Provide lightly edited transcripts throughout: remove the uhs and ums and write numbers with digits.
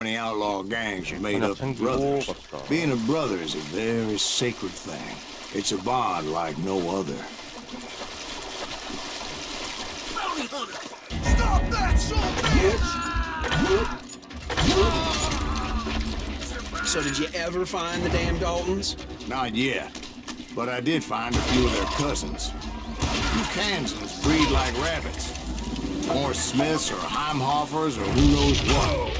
Many outlaw gangs are made up of brothers. Being a brother is a very sacred thing. It's a bond like no other. Bounty hunter! Stop that, son bitch! So did you ever find the damn Daltons? Not yet, but I did find a few of their cousins. You Kansans breed like rabbits. More Smiths or Heimhoffers or who knows what.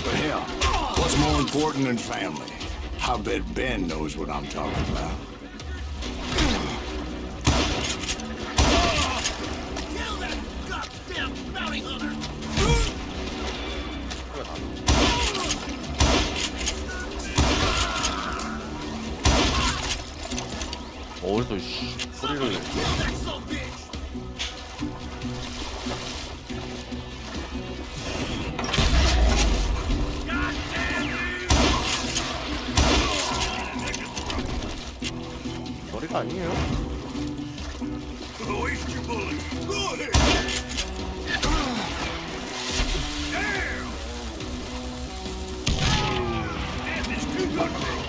But hell, what's more important than family? I bet Ben knows what I'm talking about. Kill that goddamn bounty hunter! 어디서 씨 소리를 내. That son bitch! 소리가 아니에요. Waste your bullets. Go ahead. Damn! Damn, it's too good for him.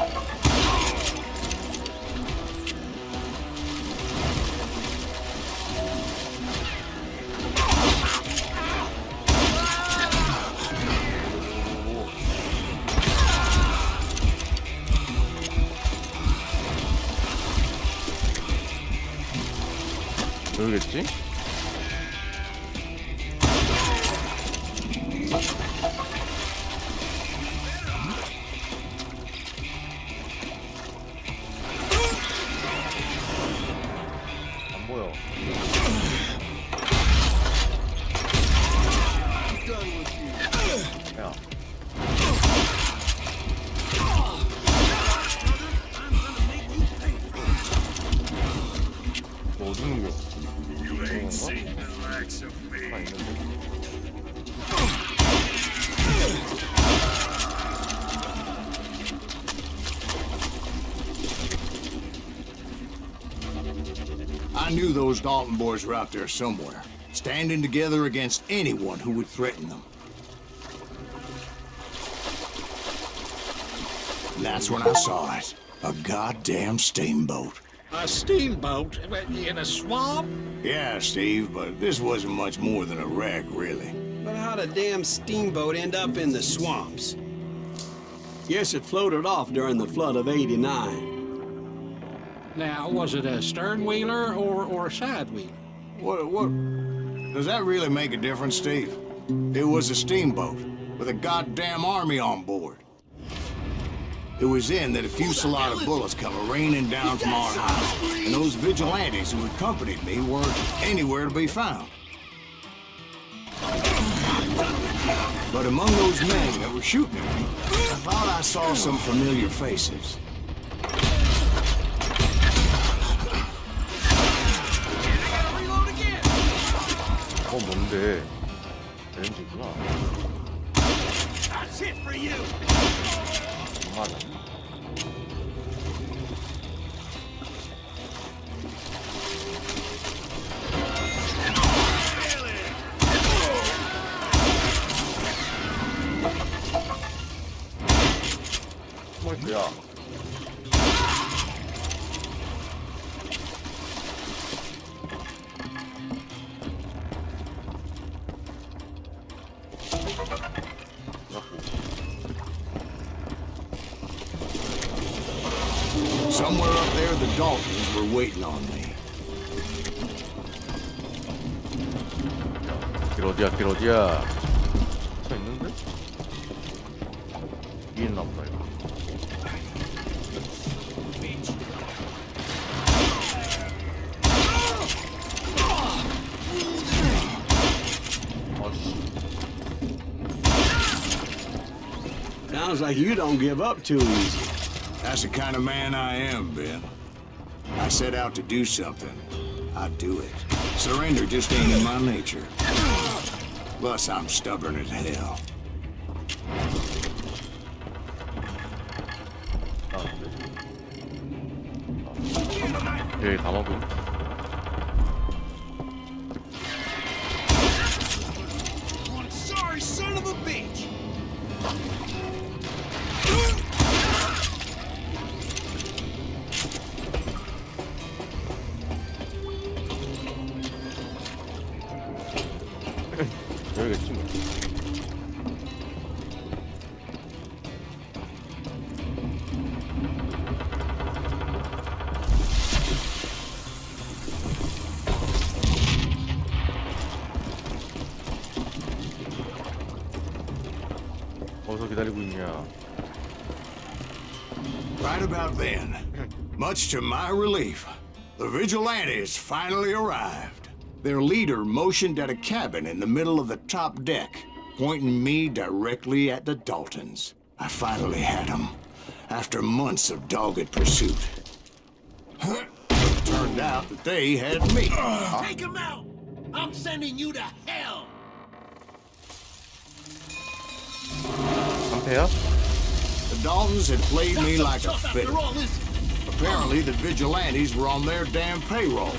모르겠지? 안 보여. 야. 뭐 어디 있는 거야? 아, 있는데. I knew those Dalton boys were out there somewhere, standing together against anyone who would threaten them. And that's when I saw it. A goddamn steamboat. A steamboat in a swamp? Yeah, Steve, but this wasn't much more than a wreck, really. But how'd a damn steamboat end up in the swamps? Guess it floated off during the flood of '89. Now, was it a stern wheeler or a side wheeler? What? Does that really make a difference, Steve? It was a steamboat with a goddamn army on board. It was then that a fusillade of bullets come raining down from on high, and those vigilantes who accompanied me weren't anywhere to be found. But among those men that were shooting at me, I thought I saw some familiar faces. 뭔데? 렌즈구나. That's it for you. 맞아. 뭐야? Somewhere up there, the Daltons were waiting on me. 길 어디야? 길 어디야? 차 있는데? 위에 있나 보다 이거. 아씨. Sounds like you don't give up too easy. That's the kind of man I am, Ben. I set out to do something. I do it. Surrender just ain't in my nature. Plus, I'm stubborn as hell. 여기 담아보. Want some 여기겠지 뭐. 어디서 기다리고 있냐? Right about then, much to my relief, the vigilantes finally arrived. Their leader motioned at a cabin in the middle of the top deck, pointing me directly at the Daltons. I finally had them, after months of dogged pursuit. It turned out that they had me. Take him out! I'm sending you to hell! 상태야? The Daltons had played me like a Tough fiddle. after all this. Apparently, the vigilantes were on their damn payroll.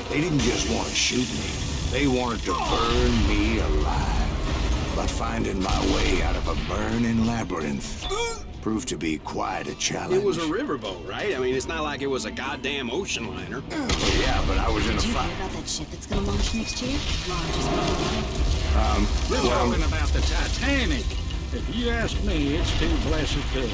They didn't just want to shoot me. They wanted to burn me alive. But finding my way out of a burning labyrinth proved to be quite a challenge. It was a riverboat, right? I mean, it's not like it was a goddamn ocean liner. Yeah, but I was in a Did you fight. hear about that ship that's gonna launch next year? Launch is one We're talking about the Titanic. If you ask me, it's too blessed good.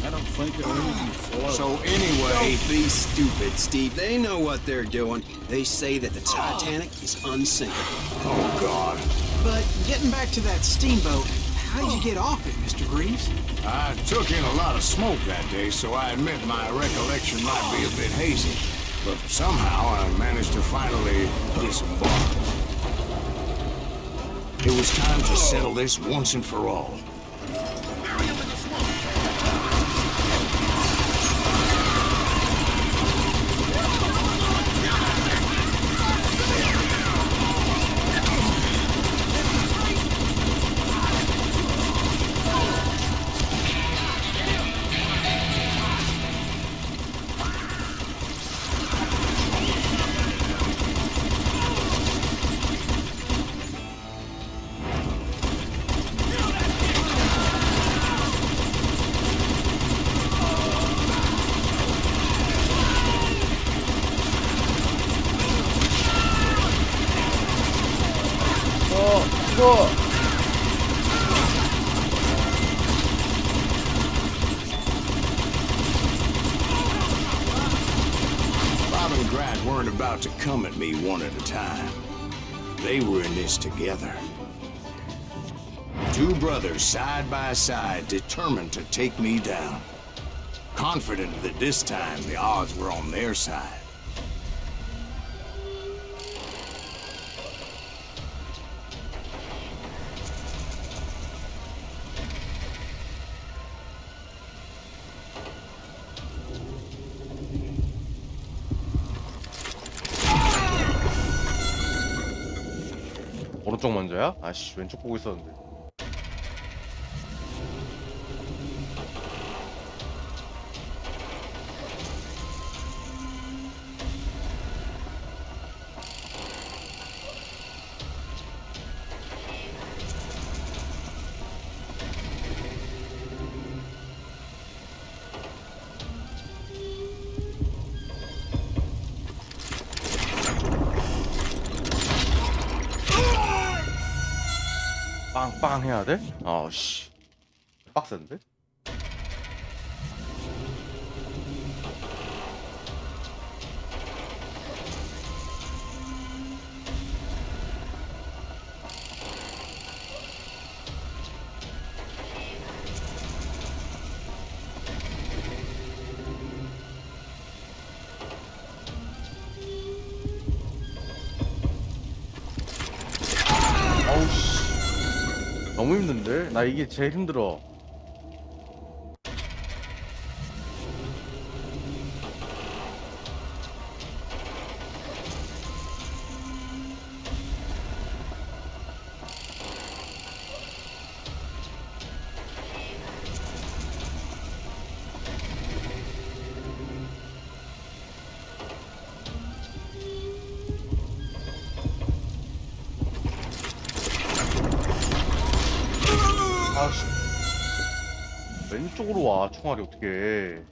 I don't think it'll even float. So anyway, Don't be stupid, Steve. They know what they're doing. They say that the Titanic is unsinkable. oh God, But getting back to that steamboat, how did you get off it, Mr. Greaves? I took in a lot of smoke that day, so I admit my recollection might be a bit hazy. But somehow I managed to finally disembark. It was time to settle this once and for all. 이거 Bob and Grant weren't about to come at me one at a time. They were in this together. Two brothers side by side, determined to take me down. Confident that this time the odds were on their side. 오른쪽 먼저야? 아씨 왼쪽 보고 있었는데. 빵빵 해야 돼? 아씨 빡센데? 아우씨 너무 힘든데? 나 이게 제일 힘들어. 아씨 왼쪽으로 와 총알이 어떻게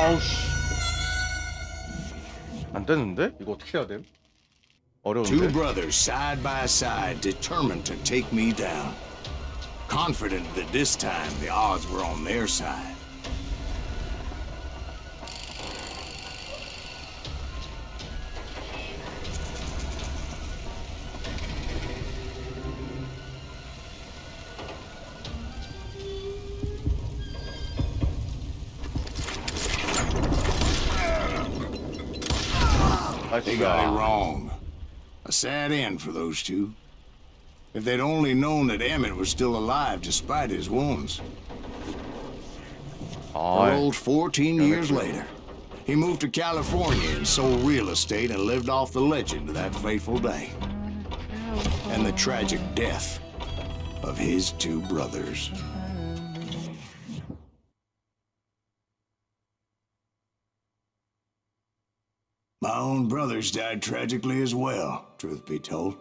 아우씨. 안 되는데? 이거 어떻게 해야 돼? Two 어려운데? brothers side by side, determined to take me down. Confident that this time the odds were on their side. They got it wrong. A sad end for those two. If they'd only known that Emmett was still alive despite his wounds. Rolled 14 years later. He moved to California and sold real estate and lived off the legend of that fateful day. And the tragic death of his two brothers. My own brothers died tragically as well, truth be told.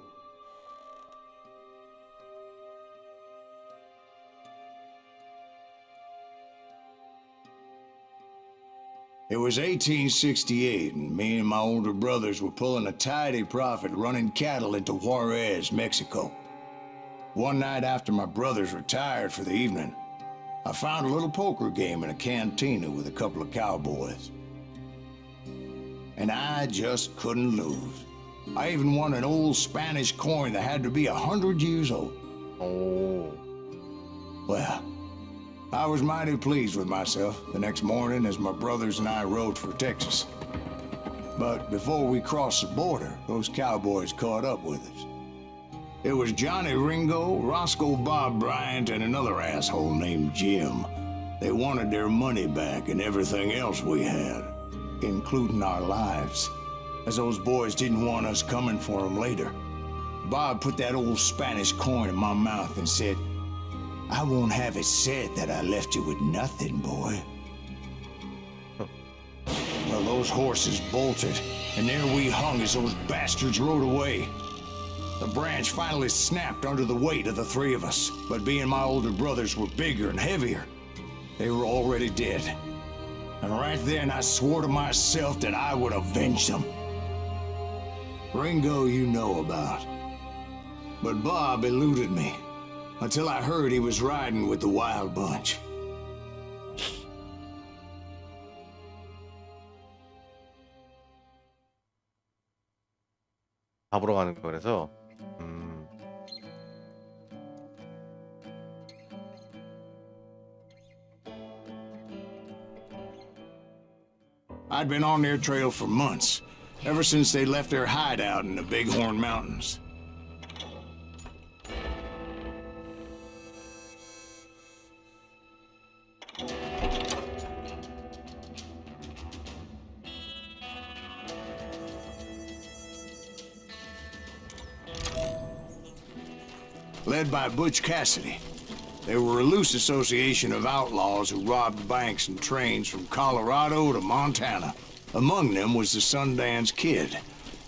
It was 1868, and me and my older brothers were pulling a tidy profit running cattle into Juarez, Mexico. One night after my brothers retired for the evening, I found a little poker game in a cantina with a couple of cowboys. And I just couldn't lose. I even won an old Spanish coin that had to be 100 years old. 오. Well, I was mighty pleased with myself the next morning as my brothers and I rode for Texas. But before we crossed the border, those cowboys caught up with us. It was Johnny Ringo, Roscoe Bob Bryant, and another asshole named Jim. They wanted their money back and everything else we had, including our lives, as those boys didn't want us coming for them later. Bob put that old Spanish coin in my mouth and said, "I won't have it said that I left you with nothing, boy." Well, those horses bolted, and there we hung as those bastards rode away. The branch finally snapped under the weight of the three of us, but being my older brothers were bigger and heavier, they were already dead. And right then I swore to myself that I would avenge them. Ringo you know about. But Bob eluded me until I heard he was riding with the Wild Bunch. 잡으러 가는 거 그래서. I'd been on their trail for months, ever since they left their hideout in the Bighorn Mountains. Led by Butch Cassidy. They were a loose association of outlaws who robbed banks and trains from Colorado to Montana. Among them was the Sundance Kid,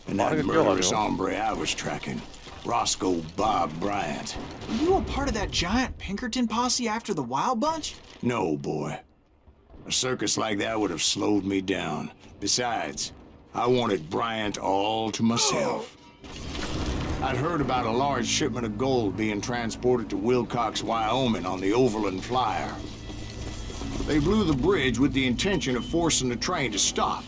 and that murderous hombre I was tracking, Roscoe Bob Bryant. Were you a part of that giant Pinkerton posse after the Wild Bunch? No, boy. A circus like that would have slowed me down. Besides, I wanted Bryant all to myself. I'd heard about a large shipment of gold being transported to Wilcox, Wyoming on the Overland Flyer. They blew the bridge with the intention of forcing the train to stop.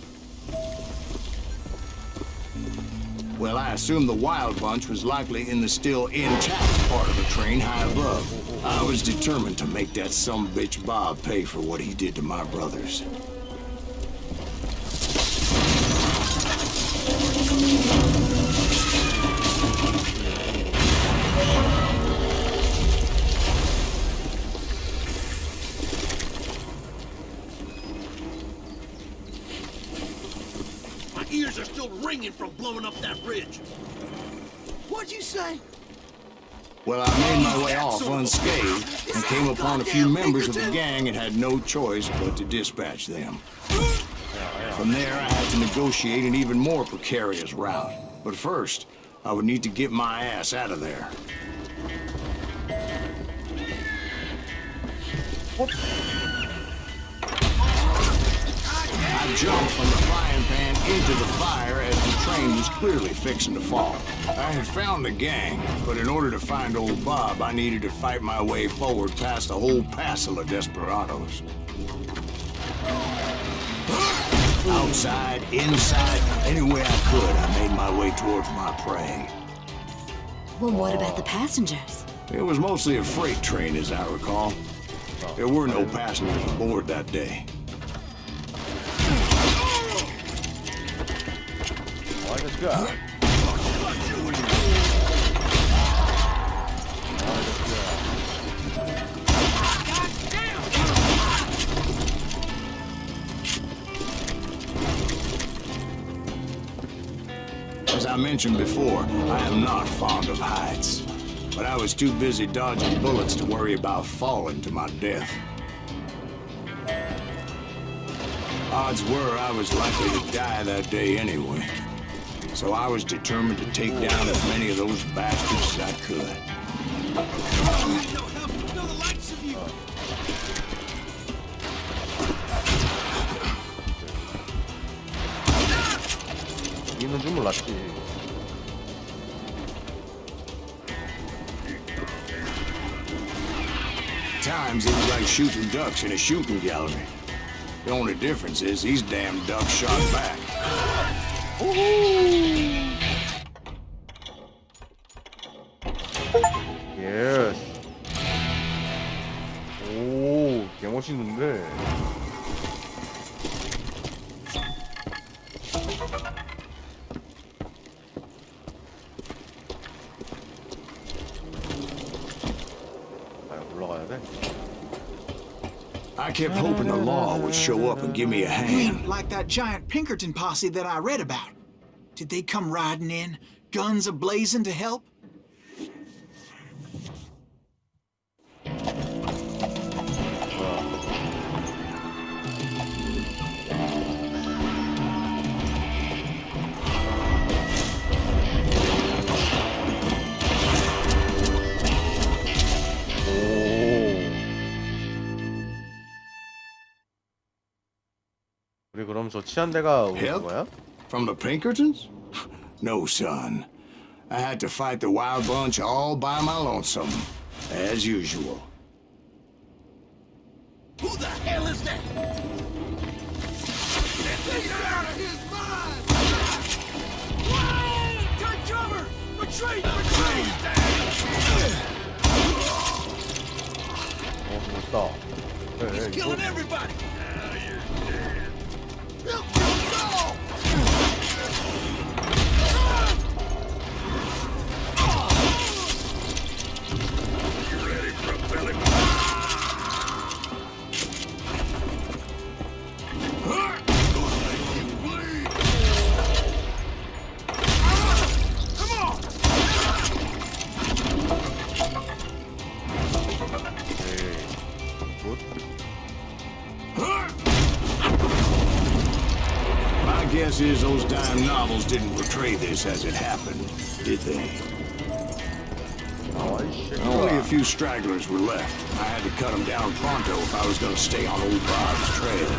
Well, I assumed the Wild Bunch was likely in the still intact part of the train high above. I was determined to make that sumbitch Bob pay for what he did to my brothers. Ears are still ringing from blowing up that bridge. What'd you say? Well, I made my way off unscathed and came upon a few members of the gang and had no choice but to dispatch them. From there, I had to negotiate an even more precarious route. But first, I would need to get my ass out of there. jumped from the frying pan into the fire as the train was clearly fixing to fall. I had found the gang, but in order to find old Bob, I needed to fight my way forward past a whole passel of desperados. Outside, inside, any way I could, I made my way towards my prey. Well, what about the passengers? It was mostly a freight train, as I recall. There were no passengers aboard that day. Let's go. As I mentioned before, I am not fond of heights. But I was too busy dodging bullets to worry about falling to my death. Odds were I was likely to die that day anyway. So I was determined to take down as many of those bastards as I could. 있는 줄 몰랐지. Times it was like shooting ducks in a shooting gallery. The only difference is these damn ducks shot back. 예스. 오, 개멋있는데. 올라가야 돼. I kept hoping the law would show up and give me a You hand. mean like that giant Pinkerton posse that I read about? Did they come riding in, guns a-blazing to help? 우리 그럼 저 치안대가 오는 Help? 거야? From the Pinkertons? No, son. I had to fight the wild bunch all by my lonesome, as usual. Who the hell is that? Get out of his mind! Take cover! Retreat! Retreat! 못다. He's killing everybody! Now you're dead. He'll kill us all! You ready for a belly? My guess is those dime novels didn't portray this as it happened, did they? Only a few stragglers were left. I had to cut them down pronto if I was going to stay on old Bob's trail.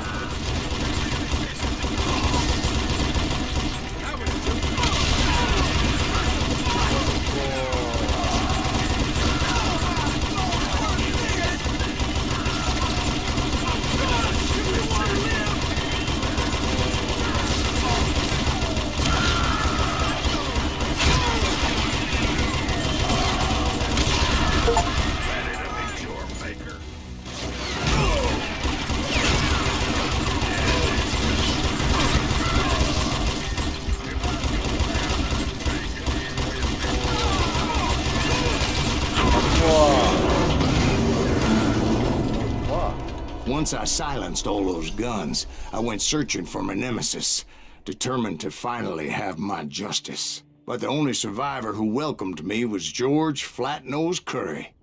Once I silenced all those guns, I went searching for my nemesis, determined to finally have my justice. But the only survivor who welcomed me was George Flat-Nosed Curry.